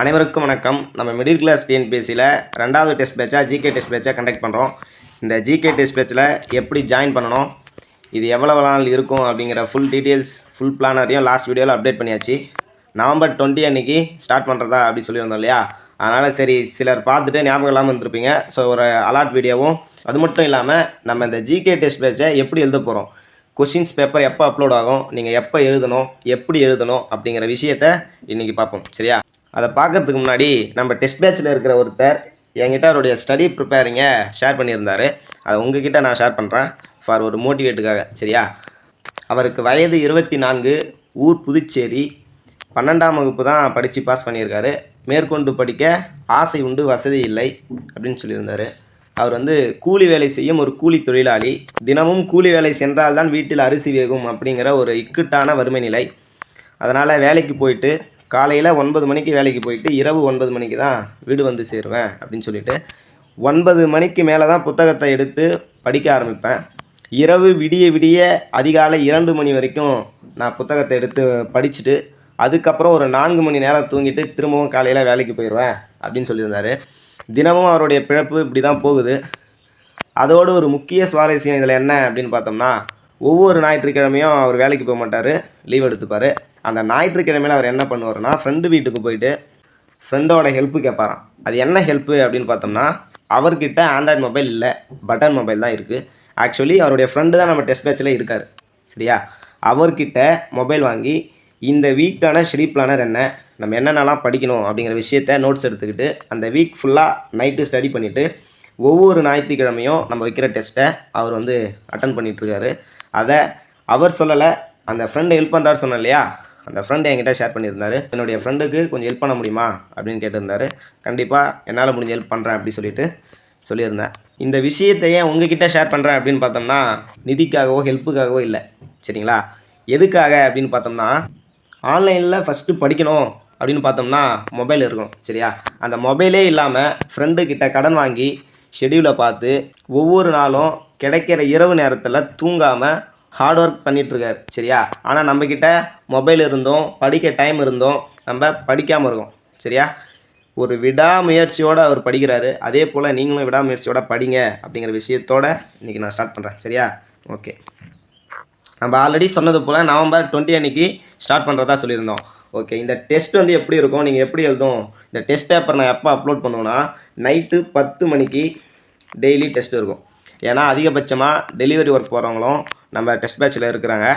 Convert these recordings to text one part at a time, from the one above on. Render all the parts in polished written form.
அனைவருக்கும் வணக்கம். நம்ம மிடில் கிளாஸ் டிஎன்பிஎஸ்சியில் 2வது டெஸ்ட் பேட்சாக ஜிகே டெஸ்ட் பேட்சாக கண்டக்ட் பண்ணுறோம். இந்த ஜிகே டெஸ்ட் பேட்சில் எப்படி ஜாயின் பண்ணணும், இது எவ்வளோ நாள் இருக்கும் அப்படிங்கிற ஃபுல் டீட்டெயில்ஸ் ஃபுல் பிளானரையும் லாஸ்ட் வீடியோவில் அப்டேட் பண்ணியாச்சு. நவம்பர் 20 அன்றைக்கி ஸ்டார்ட் பண்ணுறதா அப்படி சொல்லியிருந்தோம் இல்லையா? அதனால் சரி சிலர் பார்த்துட்டு ஞாபகம் இல்லாமல் இருந்திருப்பீங்க. ஸோ ஒரு அலாட் வீடியோவும் அது மட்டும் இல்லாமல் நம்ம இந்த ஜிகே டெஸ்ட் பேட்சை எப்படி எழுத போகிறோம், கொஷின்ஸ் பேப்பர் எப்போ அப்லோட் ஆகும், நீங்கள் எப்போ எழுதணும், எப்படி எழுதணும் அப்படிங்கிற விஷயத்தை இன்றைக்கி பார்ப்போம். சரியா? அதை பார்க்கறதுக்கு முன்னாடி நம்ம டெஸ்ட் பேட்சில் இருக்கிற ஒருத்தர் என்கிட்ட அவருடைய ஸ்டடி ப்ரிப்பேரிங்கை ஷேர் பண்ணியிருந்தார். அதை உங்ககிட்ட நான் ஷேர் பண்ணுறேன் ஃபார் ஒரு மோட்டிவேட்டுக்காக. சரியா? அவருக்கு வயது 24, ஊர் புதுச்சேரி, 12ஆம் வகுப்பு தான் படித்து பாஸ் பண்ணியிருக்காரு. மேற்கொண்டு படிக்க ஆசை உண்டு, வசதி இல்லை அப்படின்னு சொல்லியிருந்தார். அவர் கூலி வேலை செய்யும் ஒரு கூலி தொழிலாளி. தினமும் கூலி வேலை சென்றால்தான் வீட்டில் அரிசி வேகும் அப்படிங்கிற ஒரு இக்கட்டான வறுமை நிலை. அதனால் வேலைக்கு போயிட்டு காலையில் 9 மணிக்கு வேலைக்கு போயிட்டு இரவு 9 மணிக்கு தான் வீடு வந்து சேருவேன் அப்படின்னு சொல்லிட்டு 9 மணிக்கு மேலே தான் புத்தகத்தை எடுத்து படிக்க ஆரம்பிப்பேன். இரவு விடிய விடிய அதிகாலை 2 மணி வரைக்கும் நான் புத்தகத்தை எடுத்து படிச்சுட்டு அதுக்கப்புறம் ஒரு 4 மணி நேரம் தூங்கிட்டு திரும்பவும் காலையில் வேலைக்கு போயிடுவேன் அப்படின்னு சொல்லியிருந்தார். தினமும் அவருடைய பிழப்பு இப்படி தான் போகுது. அதோடு ஒரு முக்கிய சுவாரஸ்யம் இதில் என்ன அப்படின்னு பார்த்தோம்னா, ஒவ்வொரு ஞாயிற்றுக்கிழமையும் அவர் வேலைக்கு போக மாட்டார், லீவ் எடுத்துப்பார். அந்த ஞாயிற்றுக்கிழமையில் அவர் என்ன பண்ணுவார்னா, ஃப்ரெண்டு வீட்டுக்கு போயிட்டு ஃப்ரெண்டோட ஹெல்ப்பு கேட்பாராம். அது என்ன ஹெல்ப்பு அப்படின்னு பார்த்தோம்னா, அவர்கிட்ட ஆண்ட்ராய்டு மொபைல் இல்லை, பட்டன் மொபைல் தான் இருக்குது. ஆக்சுவலி அவருடைய ஃப்ரெண்டு தான் நம்ம டெஸ்ட் பேட்சில் இருக்கார். சரியா? அவர்கிட்ட மொபைல் வாங்கி இந்த வீக்கான ஷெடியூல் பிளானர் என்ன, நம்ம என்னென்னலாம் படிக்கணும் அப்படிங்கிற விஷயத்த நோட்ஸ் எடுத்துக்கிட்டு அந்த வீக் ஃபுல்லாக நைட்டு ஸ்டடி பண்ணிவிட்டு ஒவ்வொரு ஞாயிற்றுக்கிழமையும் நம்ம வைக்கிற டெஸ்ட்டை அவர் அட்டன் பண்ணிகிட்ருக்காரு. அதை அவர் சொல்லலை, அந்த ஃப்ரெண்டு ஹெல்ப் பண்ணுறாரு சொன்னேன் இல்லையா, அந்த ஃப்ரெண்டு என்கிட்ட ஷேர் பண்ணியிருந்தார். என்னுடைய ஃப்ரெண்டுக்கு கொஞ்சம் ஹெல்ப் பண்ண முடியுமா அப்படின்னு கேட்டிருந்தார். கண்டிப்பாக என்னால் முடிஞ்ச ஹெல்ப் பண்ணுறேன் அப்படி சொல்லியிருந்தேன். இந்த விஷயத்தை ஏன் உங்ககிட்ட ஷேர் பண்ணுறேன் அப்படின்னு பார்த்தோம்னா, நிதிக்காகவோ ஹெல்ப்புக்காகவோ இல்லை. சரிங்களா? எதுக்காக அப்படின்னு பார்த்தோம்னா, ஆன்லைனில் ஃபஸ்ட்டு படிக்கணும் அப்படின்னு பார்த்தோம்னா மொபைல் இருக்கும். சரியா? அந்த மொபைலே இல்லாமல் ஃப்ரெண்டுக்கிட்ட கடன் வாங்கி ஷெடியூலை பார்த்து ஒவ்வொரு நாளும் கிடைக்கிற இரவு நேரத்தில் தூங்காமல் ஹார்ட் ஒர்க் பண்ணிகிட்ருக்காரு. சரியா? ஆனால் நம்மக்கிட்ட மொபைல் இருந்தோம், படிக்க டைம் இருந்தோம், நம்ம படிக்காமல் இருக்கோம். சரியா? ஒரு விடாமுயற்சியோடு அவர் படிக்கிறாரு. அதே போல் நீங்களும் விடாமுயற்சியோடு படிங்க அப்படிங்கிற விஷயத்தோடு இன்றைக்கி நான் ஸ்டார்ட் பண்ணுறேன். சரியா? ஓகே. நம்ம ஆல்ரெடி சொன்னது போல் நவம்பர் 20 அன்றைக்கி ஸ்டார்ட் பண்ணுறதா சொல்லியிருந்தோம். ஓகே. இந்த டெஸ்ட் எப்படி இருக்கும், நீங்கள் எப்படி எழுதும், இந்த டெஸ்ட் பேப்பர் நான் எப்போ அப்லோட் பண்ணுவேன்னா, நைட்டு 10 மணிக்கு டெய்லி டெஸ்ட் இருக்கும். ஏன்னா அதிகபட்சமாக டெலிவரி ஒர்க் போகிறவங்களும் நம்ம டெஸ்ட் பேட்சில் இருக்கிறாங்க.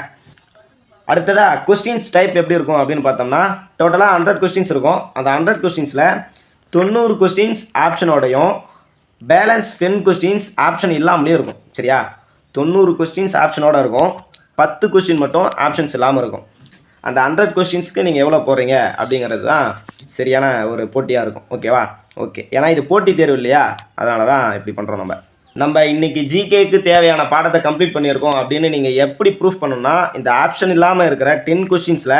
அடுத்ததாக கொஸ்டின்ஸ் டைப் எப்படி இருக்கும் அப்படின்னு பார்த்தோம்னா, டோட்டலாக 100 கொஸ்டின்ஸ் இருக்கும். அந்த 100 கொஸ்டின்ஸில் 90 கொஸ்டின்ஸ் ஆப்ஷனோடையும் பேலன்ஸ் 10 கொஸ்டின்ஸ் ஆப்ஷன் இல்லாமலேயும் இருக்கும். சரியா? 90 கொஸ்டின்ஸ் ஆப்ஷனோடு இருக்கும், 10 கொஸ்டின் மட்டும் ஆப்ஷன்ஸ் இல்லாமல் இருக்கும். அந்த 100 கொஸ்டின்ஸ்க்கு நீங்கள் எவ்வளோ போகிறீங்க அப்படிங்கிறது தான் சரியான ஒரு போட்டியாக இருக்கும். ஓகேவா? ஓகே. ஏன்னா இது போட்டி தேர்வு இல்லையா, அதனால தான் இப்படி பண்ணுறோம். நம்ம இன்றைக்கி ஜிகேக்கு தேவையான பாடத்தை கம்ப்ளீட் பண்ணியிருக்கோம் அப்படின்னு நீங்கள் எப்படி ப்ரூஃப் பண்ணணும்னா, இந்த ஆப்ஷன் இல்லாமல் இருக்கிற 10 கொஸ்டின்ஸில்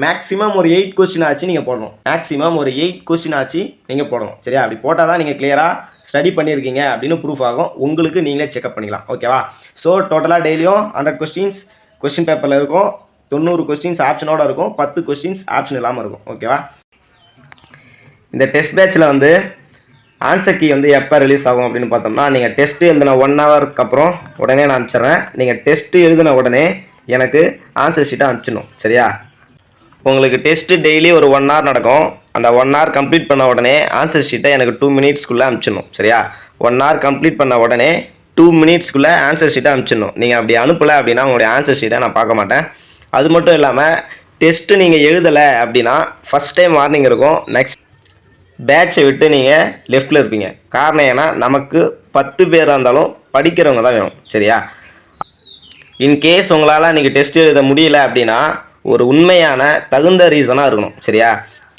மேக்ஸிமம் ஒரு 8 கொஸ்டின் ஆச்சு நீங்கள் போடணும். மேக்ஸிமம் ஒரு 8 கொஸ்டின் ஆச்சு நீங்கள் போடணும். சரியா? அப்படி போட்டால் தான் நீங்கள் கிளியராக ஸ்டடி பண்ணியிருக்கீங்க அப்படின்னு ப்ரூஃப் ஆகும். உங்களுக்கு நீங்களே செக்அப் பண்ணிக்கலாம். ஓகேவா? ஸோ டோட்டலாக டெய்லியும் 100 கொஸ்டின்ஸ் கொஸ்டின் பேப்பரில் இருக்கும், 90 கொஸ்டின்ஸ் ஆப்ஷனோடு இருக்கும், 10 கொஸ்டின்ஸ் ஆப்ஷன் இல்லாமல் இருக்கும். ஓகேவா? இந்த டெஸ்ட் பேட்சில் ஆன்சர் கீ எப்போ ரிலீஸ் ஆகும் அப்படின்னு பார்த்தோம்னா, நீங்கள் டெஸ்ட்டு எழுதின 1 ஹவருக்கு அப்புறம் உடனே நான் அனுப்பிச்சிட்றேன். நீங்கள் டெஸ்ட்டு எழுதின உடனே எனக்கு ஆன்சர் ஷீட்டை அனுப்பிச்சிடணும். சரியா? உங்களுக்கு டெஸ்ட்டு டெய்லி ஒரு 1 ஹவர் நடக்கும். அந்த 1 ஹவர் கம்ப்ளீட் பண்ண உடனே ஆன்சர் ஷீட்டை எனக்கு 2 மினிட்ஸ்க்குள்ளே அனுப்பிச்சிடணும். சரியா? 1 ஹவர் கம்ப்ளீட் பண்ண உடனே 2 மினிட்ஸ்க்குள்ளே ஆன்சர் ஷீட்டை அனுப்பிச்சிடணும். நீங்கள் அப்படி அனுப்பலை அப்படின்னா உங்களுடைய ஆன்சர் ஷீட்டை நான் பார்க்க மாட்டேன். அது மட்டும் இல்லாமல் டெஸ்ட்டு நீங்கள் எழுதலை அப்படின்னா ஃபஸ்ட் டைம் வார்னிங் இருக்கும். நெக்ஸ்ட் பேட்சை விட்டு நீங்கள் லெஃப்ட்டில் இருப்பீங்க. காரணம் ஏன்னா நமக்கு 10 பேராக இருந்தாலும் படிக்கிறவங்க தான் வேணும். சரியா? இன்கேஸ் உங்களால் நீங்கள் டெஸ்ட் எழுத முடியல அப்படின்னா ஒரு உண்மையான தகுந்த ரீசனாக இருக்கணும். சரியா?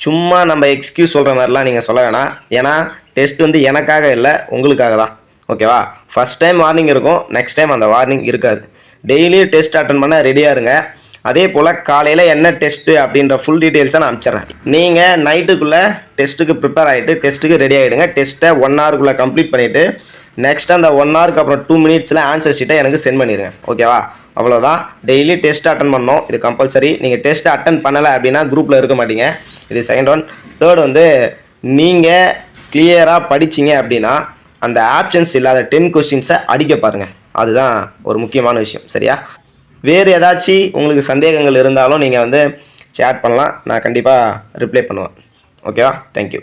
சும்மா நம்ம எக்ஸ்கியூஸ் சொல்கிற மாதிரிலாம் நீங்கள் சொல்ல வேணாம். ஏன்னா டெஸ்ட் எனக்காக இல்லை, உங்களுக்காக தான். ஓகேவா? ஃபஸ்ட் டைம் வார்னிங் இருக்கும், நெக்ஸ்ட் டைம் அந்த வார்னிங் இருக்காது. டெய்லி டெஸ்ட் அட்டன் பண்ண ரெடியாக இருங்க. அதே போல் காலையில் என்ன டெஸ்ட்டு அப்படின்ற ஃபுல் டீட்டெயில்ஸை நான் அனுப்பிச்சிட்றேன். நீங்கள் நைட்டுக்குள்ளே டெஸ்ட்டுக்கு ப்ரிப்பேர் ஆகிட்டு டெஸ்ட்டுக்கு ரெடி ஆகிடுங்க. டெஸ்ட்டை 1 ஹவருக்குள்ளே கம்ப்ளீட் பண்ணிவிட்டு நெக்ஸ்ட் அந்த 1 ஹவருக்கு அப்புறம் 2 மினிட்ஸில் ஆன்சர் ஷீட்டை எனக்கு சென்ட் பண்ணிடுங்க. ஓகேவா? அவ்வளோதான். டெய்லி டெஸ்ட் அட்டன் பண்ணணும், இது கம்பல்சரி. நீங்கள் டெஸ்ட் அட்டன் பண்ணலை அப்படின்னா குரூப்பில் இருக்க மாட்டீங்க. இது செகண்ட் ஒன். தேர்ட் வந்து நீங்கள் கிளியராக படிச்சிங்க அப்படின்னா அந்த ஆப்ஷன்ஸ் இல்லாத 10 கொஸ்டின்ஸை அடிக்க பாருங்கள். அதுதான் ஒரு முக்கியமான விஷயம். சரியா? வேறு ஏதாச்சும் உங்களுக்கு சந்தேகங்கள் இருந்தாலும் நீங்கள் வந்து சேட் பண்ணலாம், நான் கண்டிப்பாக ரிப்ளை பண்ணுவேன். ஓகேவா? தேங்க்யூ.